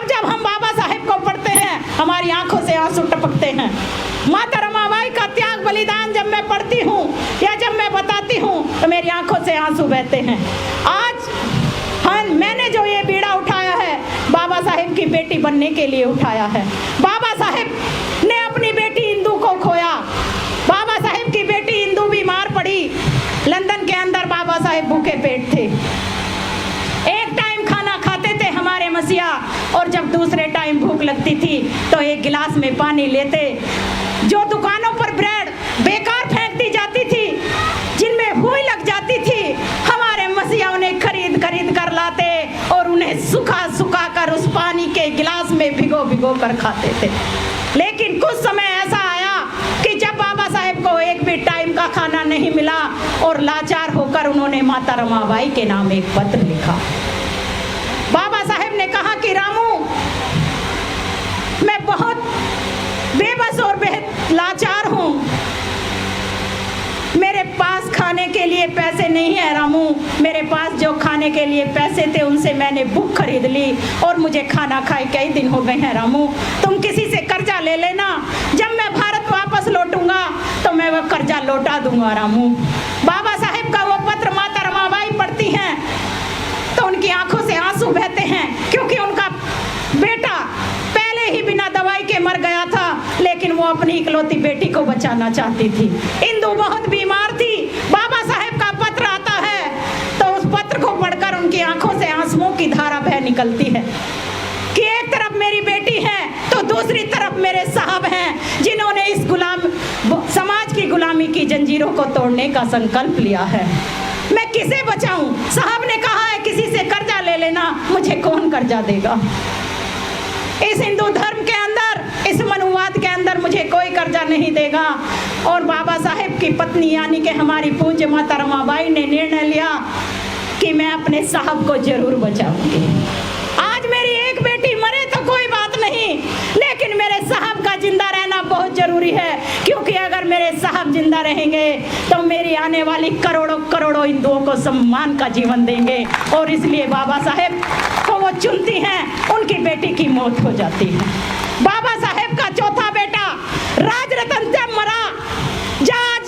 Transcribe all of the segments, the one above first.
अब जब हम बाबा साहेब को पढ़ते हैं हमारी आंखों से आंसू टपकते हैं। माता रमाबाई का त्याग बलिदान जब मैं पढ़ती हूँ या जब मैं बताती हूँ तो मेरी आंखों से आंसू बहते हैं। आज मैंने जो ये बीड़ा उठाया है बाबा साहेब की बेटी बनने के लिए उठाया है। बाबा साहेब ने अपनी बेटी इंदू को खोया। बाबा साहेब की बेटी इंदू बीमार पड़ी। लंदन के अंदर बाबा साहेब भूखे पेट थे। एक टाइम खाना खाते थे हमारे मसीहा, और जब दूसरे टाइम भूख लगती थी तो एक गिलास में पानी लेते। जो दुकानों पर ब्रेड बेकार फेंक दी जाती थी, जिनमें हुई लग जाती थी, हमारे मसीहा उन्हें खरीद कर लाते और उन्हें सुखा सुखा कर उस पानी के गिलास में भिगो भिगो कर खाते थे। लेकिन कुछ समय ऐसा आया कि जब बाबा साहेब को एक भी टाइम का खाना नहीं मिला और लाचार होकर उन्होंने माता रमाबाई के नाम एक पत्र लिखा। बाबा साहेब ने कहा कि रामू, मैं बहुत बेबस और बेहद लाचार हूँ, मेरे पास खाने के लिए पैसे नहीं है रामू। मेरे पास जो खाने के लिए पैसे थे उनसे मैंने बुक खरीद ली और मुझे खाना खाए कई दिन हो गए हैं रामू। तुम किसी से कर्जा ले लेना, जब मैं भारत वापस लौटूंगा तो मैं वह कर्जा लौटा दूंगा रामू। बाबा साहेब का वो पत्र माता रमाबाई पढ़ती हैं तो उनकी आंखों से आंसू बहते हैं, क्योंकि उनका बेटा पहले ही बिना दवाई के मर गया था, लेकिन वो अपनी इकलौती बेटी को बचाना चाहती थी। इंदू बहुत बीमार थी। बाबा साहेब का पत्र आता है तो उस पत्र को पढ़कर उनकी आंखों से आंसुओं की धारा बह निकलती है कि एक तरफ मेरी बेटी है तो दूसरी तरफ मेरे साहब हैं, जिन्होंने इस समाज की गुलामी की जंजीरों को तोड़ने का संकल्प लिया है। मैं किसे बचाऊं? साहब ने कहा है किसी से कर्जा ले लेना, मुझे कौन कर्जा देगा? इस हिंदू धर्म के अंदर, इस मनुवाद के अंदर मुझे कोई कर्जा नहीं देगा। और बाबा साहेब की पत्नी यानी कि हमारी पूज्य माता रमाबाई ने निर्णय लिया कि मैं अपने साहब को जरूर बचाऊंगी। आज मेरी एक बेटी मरे तो कोई बात नहीं, लेकिन मेरे साहब का जिंदा रहना बहुत जरूरी है, क्योंकि अगर मेरे साहब जिंदा रहेंगे तो मेरी आने वाली करोड़ों करोड़ों हिंदुओं को सम्मान का जीवन देंगे। और इसलिए बाबा साहेब को वो चुनती हैं, उनकी बेटी की मौत हो जाती है। बाबा साहेब का चौथा बेटा राजरतन जब मरा,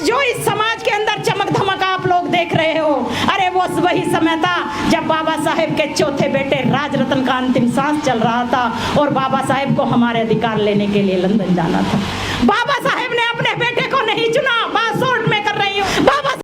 जो इस समाज के अंदर चमक धमक आप लोग देख रहे हो, अरे वो वही समय था जब बाबा साहेब के चौथे बेटे राजरतन का अंतिम सांस चल रहा था और बाबा साहेब को हमारे अधिकार लेने के लिए लंदन जाना था। बाबा साहेब ने अपने बेटे को नहीं चुना,